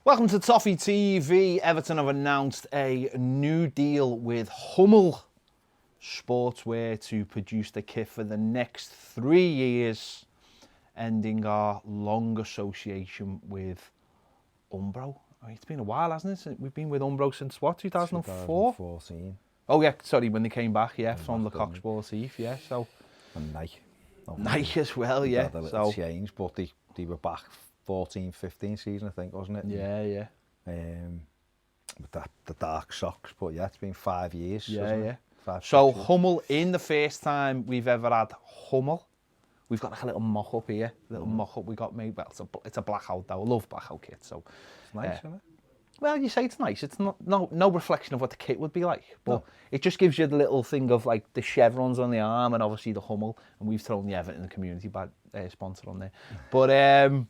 Welcome to Toffee TV. Everton have announced a new deal with Hummel Sportswear to produce the kit for the next 3 years, ending our long association with Umbro. It's been a while, hasn't it? We've been with Umbro since what, 2004? 2014. Oh yeah, sorry, when they came back, yeah, from the Cocksport Eve, yeah. So And Nike. Nike as well, yeah. Had a little change, but they were back 14-15 season, I think, wasn't it? Yeah. With the dark socks, but yeah, it's been 5 years. Yeah. 5, So 6 years. Hummel, in the first time we've ever had Hummel, we've got like a little mock-up here, mock-up we got made. Well, it's a blackout though. I love blackout kits, so It's nice, isn't it? well, you say it's nice. It's no reflection of what the kit would be like, but it just gives you the little thing of like the chevrons on the arm and obviously the Hummel, and we've thrown the Everton community sponsor on there. But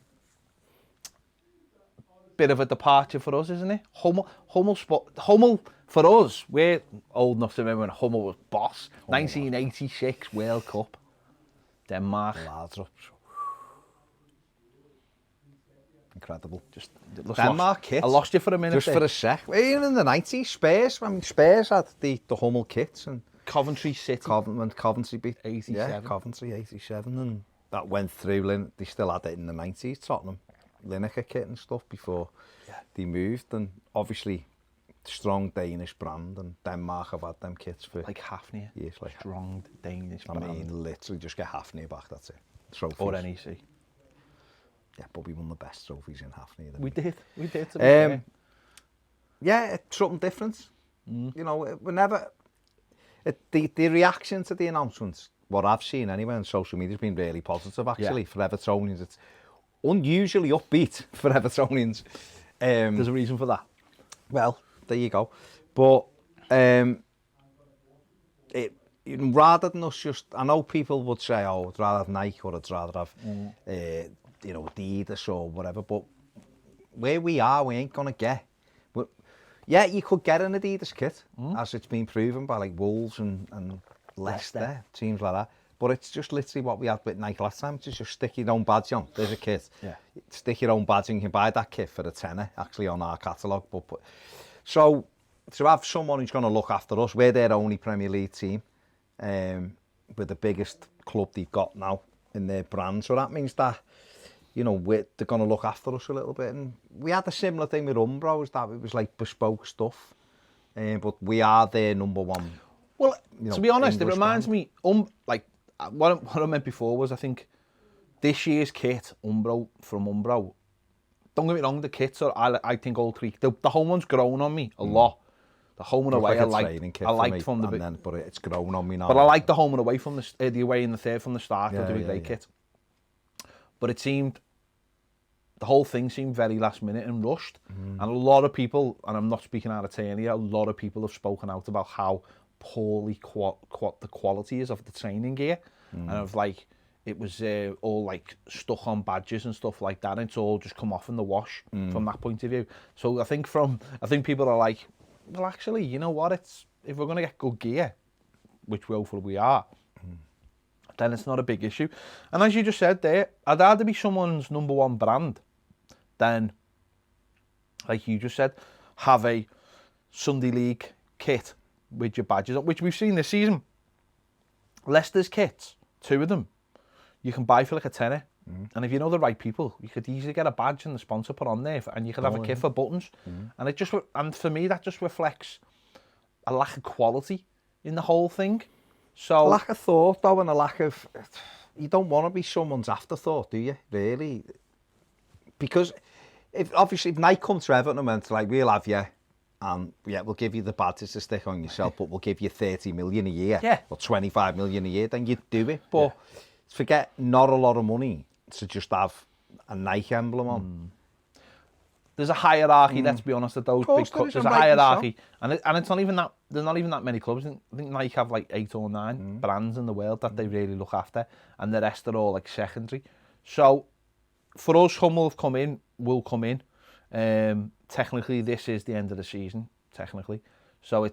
bit of a departure for us, isn't it? Hummel for us. We're old enough to remember when Hummel was boss. 1986 World Cup, Denmark. Laudrup. Incredible. Just Denmark kit. I lost you for a minute. Just for a sec. Even in the 90s, Spurs. I mean, Spurs had the Hummel kits and Coventry City. Coventry beat 87. Yeah, Coventry 87, and that went through. They still had it in the 90s. Tottenham, Lineker kit and stuff before they moved, and obviously strong Danish brand, and Denmark have had them kits for Like Hafnia. years. Like Strong Danish I brand. mean, literally just get Hafnia back. That's it. Trophies. Or NEC. Yeah, but we won the best trophies in Hafnia. We did. To be fair. Yeah, it's something different. You know, we never. The reaction to the announcements, what I've seen anyway on social media, has been really positive actually for Evertonians. It's unusually upbeat for Evertonians. There's a reason for that. Well, there you go. But rather than us just, I know people would say, "Oh, I'd rather have Nike or I'd rather have, Adidas or whatever." But where we are, we ain't gonna get. Yeah, you could get an Adidas kit, as it's been proven by like Wolves and Leicester, teams like that. But it's just literally what we had with Nike last time. It's just stick your own badge on. There's a kit. Yeah. Stick your own badge and you can buy that kit for a tenner, actually, on our catalogue. But so to have someone who's going to look after us, we're their only Premier League team. We're the biggest club they've got now in their brand. So that means that, you know, they're going to look after us a little bit. And we had a similar thing with Umbro, is that it was like bespoke stuff. But we are their number one. Well, to be honest, English it reminds me, like, what I meant before was, I think, this year's kit, from Umbro, don't get me wrong, the kits are, I think all three, the home one's grown on me a lot. The home and away, I liked from the beginning. But it's grown on me now. But I liked the home and away from the away in the third from the start. They're doing a great kit. But it seemed, the whole thing seemed very last minute and rushed. And a lot of people, and I'm not speaking out of turn here, a lot of people have spoken out about how poorly the quality is of the training gear. And of like, it was all like stuck on badges and stuff like that. And it's all just come off in the wash from that point of view. So I think people are like, well, actually, you know what? If we're going to get good gear, which hopefully we are, then it's not a big issue. And as you just said there, I'd rather be someone's number one brand than, like you just said, have a Sunday League kit with your badges on, which we've seen this season. Leicester's kits, 2 of them, you can buy for like a tenner. And if you know the right people, you could easily get a badge and the sponsor put on there, and you could have a kit for buttons. And for me, that just reflects a lack of quality in the whole thing. So a lack of thought, though, and a lack of, you don't want to be someone's afterthought, do you? Really? Because if Nike come to Everton and went like, we'll have you, and we'll give you the badges to stick on yourself, but we'll give you 30 million a year, or 25 million a year, then you'd do it. But forget, not a lot of money to just have a Nike emblem on. There's a hierarchy, let's be honest, at those big clubs. There's a hierarchy. And it's not even that, there's not even that many clubs. I think Nike have like 8 or 9 brands in the world that they really look after, and the rest are all like secondary. So for us, Hummel will come in. Technically, this is the end of the season, technically. So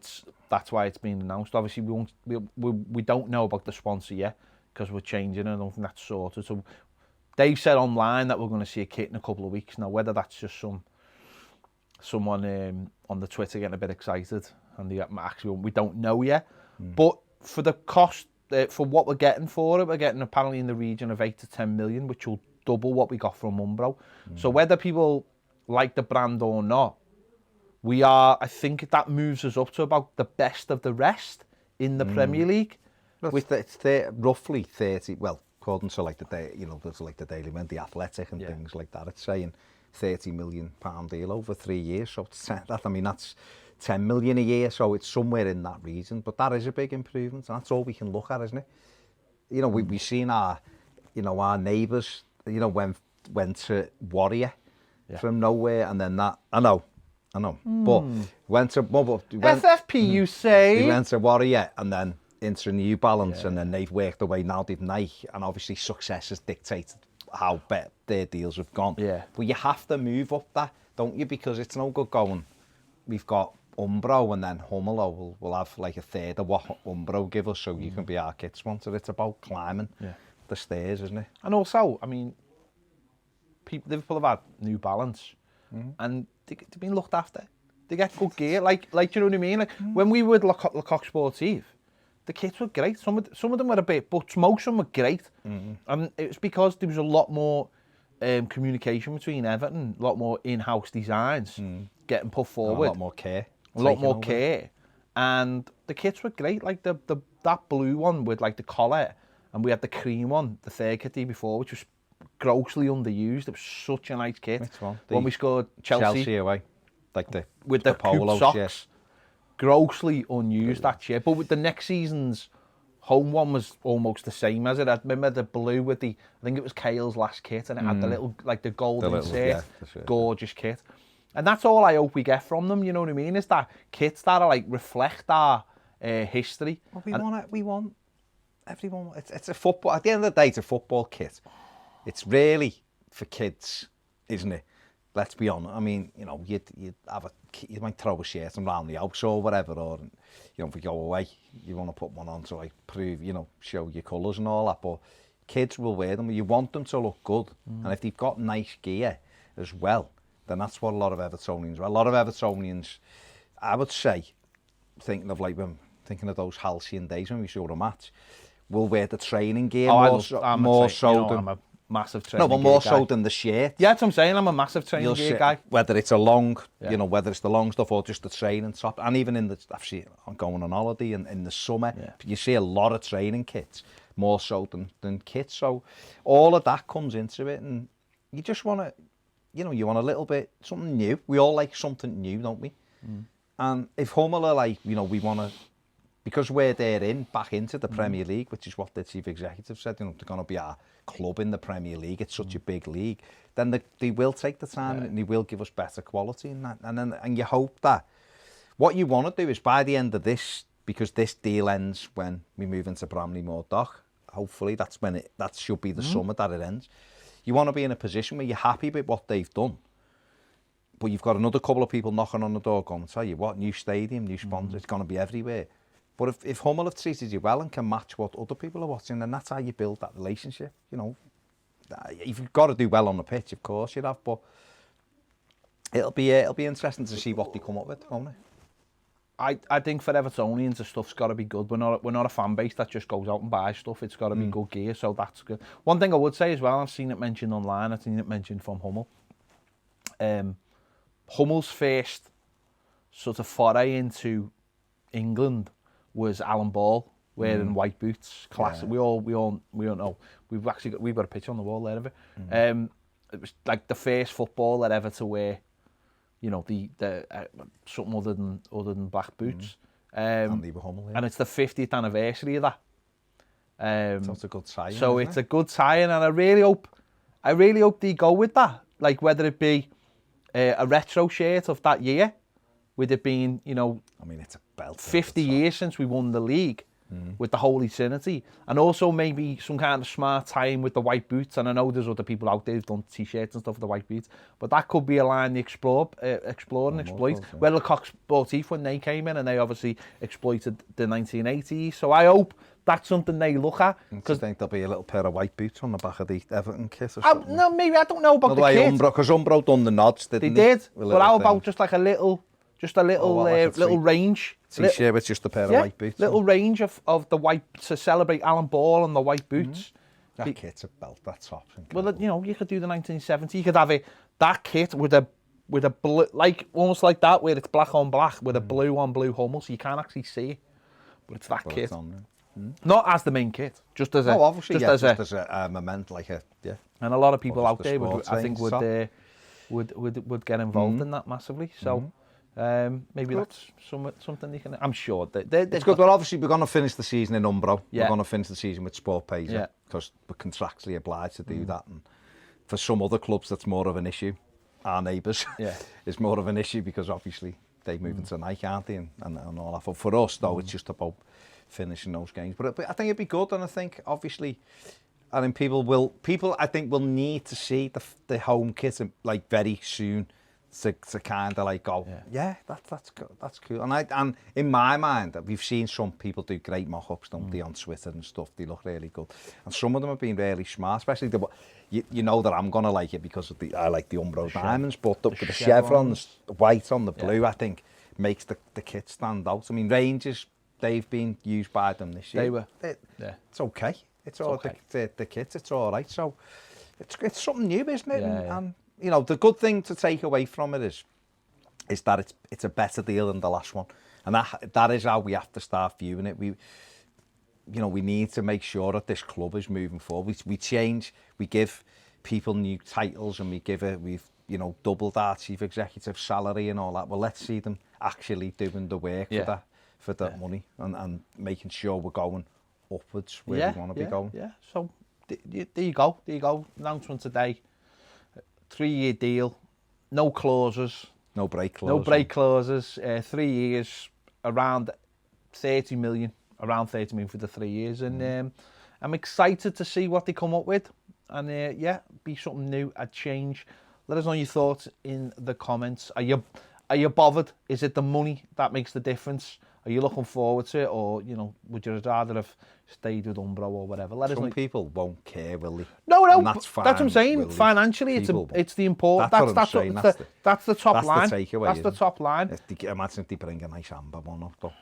that's why it's been announced. Obviously, we don't know about the sponsor yet, because we're changing, and I don't think that's sorted. So they've said online that we're going to see a kit in a couple of weeks. Now, whether that's just some someone on the Twitter getting a bit excited, and we don't know yet. But for the cost, for what we're getting for it, we're getting apparently in the region of 8 to 10 million, which will double what we got from Umbro. So whether people like the brand or not, I think that moves us up to about the best of the rest in the Premier League. It's roughly 30, well, according to like the day, there's like the Daily Mail, the Athletic and things like that. It's saying £30 million deal over 3 years. So that's 10 million a year. So it's somewhere in that region. But that is a big improvement, and that's all we can look at, isn't it? We've seen our neighbours, went to Warrior from nowhere, and then that. I know. But went to FFP, you say? They went to Warrior and then into New Balance, and then they've worked their way. Now they've Nike, and obviously success has dictated how better their deals have gone. Yeah. But you have to move up that, don't you? Because it's no good going. We've got Umbro, and then Hummel will have like a third of what Umbro give us, so you can be our kit sponsor. It's about climbing the stairs, isn't it? And also, I mean, Liverpool have had New Balance, and they've been looked after. They get good gear, like do you know what I mean? Like when we were at Lecoq Sportive, the kits were great. Some of them were a bit, but most of them were great. And it was because there was a lot more communication between Everton, a lot more in-house designs getting put forward, a lot more care, and the kits were great. Like that blue one with like the collar, and we had the cream one, the third kit before, which was grossly underused. It was such a nice kit. Which one? When we scored Chelsea away, like with the polo socks. Yes. Grossly unused that year. But with the next season's home one was almost the same as it. I remember the blue with I think it was Kale's last kit, and it had the little, like the golden insert, gorgeous kit. And that's all I hope we get from them, you know what I mean? Is that kits that are like reflect our history. Well, we want everyone. It's a football. At the end of the day, it's a football kit. It's really for kids, isn't it? Let's be honest. I mean, you might throw a shirt around the house or whatever, or if we go away, you want to put one on to like prove, show your colours and all that. But kids will wear them. You want them to look good, and if they've got nice gear as well, then that's what a lot of Evertonians. A lot of Evertonians, I would say, thinking of those halcyon days when we saw a match, will wear the training gear more so than. I'm a massive training gear more guy. so than the shirt. Yeah, that's what I'm saying. I'm a massive training gear guy. Whether it's a long, whether it's the long stuff or just the training top. And even I'm going on holiday in the summer, you see a lot of training kits, more so than kits. So all of that comes into it, and you just want to, you want a little bit, something new. We all like something new, don't we? And if Hummel are like, we want to, because we're back into the Premier League, which is what the chief executive said, they're going to be our club in the Premier League. It's such a big league. Then they will take the time and they will give us better quality in that. And you hope that what you want to do is by the end of this, because this deal ends when we move into Bramley-Moore Dock. Hopefully that should be the summer that it ends. You want to be in a position where you're happy with what they've done, but you've got another couple of people knocking on the door going, tell you what, new stadium, new sponsor, it's going to be everywhere. But if Hummel have treated you well and can match what other people are watching, then that's how you build that relationship. You've got to do well on the pitch, of course you have, but it'll be interesting to see what they come up with, won't it? I think for Evertonians, the stuff's got to be good. We're not a fan base that just goes out and buys stuff. It's got to be good gear, so that's good. One thing I would say as well, I've seen it mentioned online, I've seen it mentioned from Hummel. Hummel's first sort of foray into England was Alan Ball wearing white boots. Classic. We all know. We've got a picture on the wall there of it. It was like the first footballer ever to wear, the something other than black boots. And Hummel, and it's the 50th anniversary of that. So it's a good sign. So it's a good sign, and I really hope they go with that. Like whether it be a retro shirt of that year, with it being, I mean, it's a belt. 50 years since we won the league. with the Holy Trinity, and also maybe some kind of smart tie-in with the white boots. And I know there's other people out there who've done t-shirts and stuff with the white boots, but that could be a line they explore and exploit. Weathercock Sportif, when they came in, and they obviously exploited the 1980s. So I hope that's something they look at. Because I think there'll be a little pair of white boots on the back of the Everton kit or something. No, maybe, I don't know about the kit. Because Umbro done the nods, didn't they? Did. But how about just like a little little range? T-shirt with just a pair of white boots. Little range of the white, to celebrate Alan Ball and the white boots. That kit's a belt, that top's incredible. Well, you know, you could do the 1970. You could have that kit with a blue, like almost like that, where it's black on black with a blue on blue Hummel, so you can't actually see it. But it's that kit. Not as the main kit, just as a obviously, just as a moment, like a And a lot of people out there would get involved in that massively. So maybe that's something you can. I'm sure it's good. Well, obviously we're going to finish the season in Umbro. We're going to finish the season with Sport Paysa because we're contractually obliged to do that. And for some other clubs, that's more of an issue. Our neighbours, is more of an issue because obviously they move into Nike, aren't they, and all that. But for us, though, it's just about finishing those games. But I think it'd be good, and I think obviously, I think people I think will need to see the home kit like very soon to kind of like go, that's cool. And in my mind, we've seen some people do great mock-ups, don't they, on Twitter and stuff. They look really good, and some of them have been really smart, especially you know that I'm gonna like it because I like the Umbro diamonds, but the chevrons, white on the blue, I think makes the kit stand out. I mean, Rangers, they've been used by them this year. They were. It's okay. It's all okay. The kit. It's all right. So it's something new, isn't it? And you know, the good thing to take away from it is that it's a better deal than the last one, and that is how we have to start viewing it. We need to make sure that this club is moving forward. We change. We give people new titles, and we've doubled our chief executive salary and all that. Well, let's see them actually doing the work for that money and making sure we're going upwards where we want to be going. Yeah. So there you go. Announcement today. 3-year deal, no clauses. No break clauses. 3 years, around 30 million for the 3 years. And I'm excited to see what they come up with. And be something new, a change. Let us know your thoughts in the comments. Are you bothered? Is it the money that makes the difference? Are you looking forward to it, or would you rather have stayed with Umbro or whatever? Let us know. Some people won't care, will they? No, and that's fine. That's what I'm saying. Financially, it's the important. That's the top line. That's the takeaway. That's the top line. Imagine if they bring a nice amber one up, though.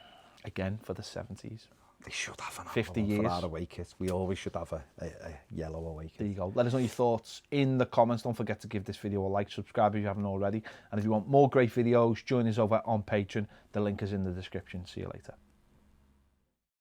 Again for the 70s. They should have an 50 years for our away kit. We always should have a yellow away kit. There you go. Let us know your thoughts in the comments. Don't forget to give this video a like, subscribe if you haven't already. And if you want more great videos, join us over on Patreon. The link is in the description. See you later.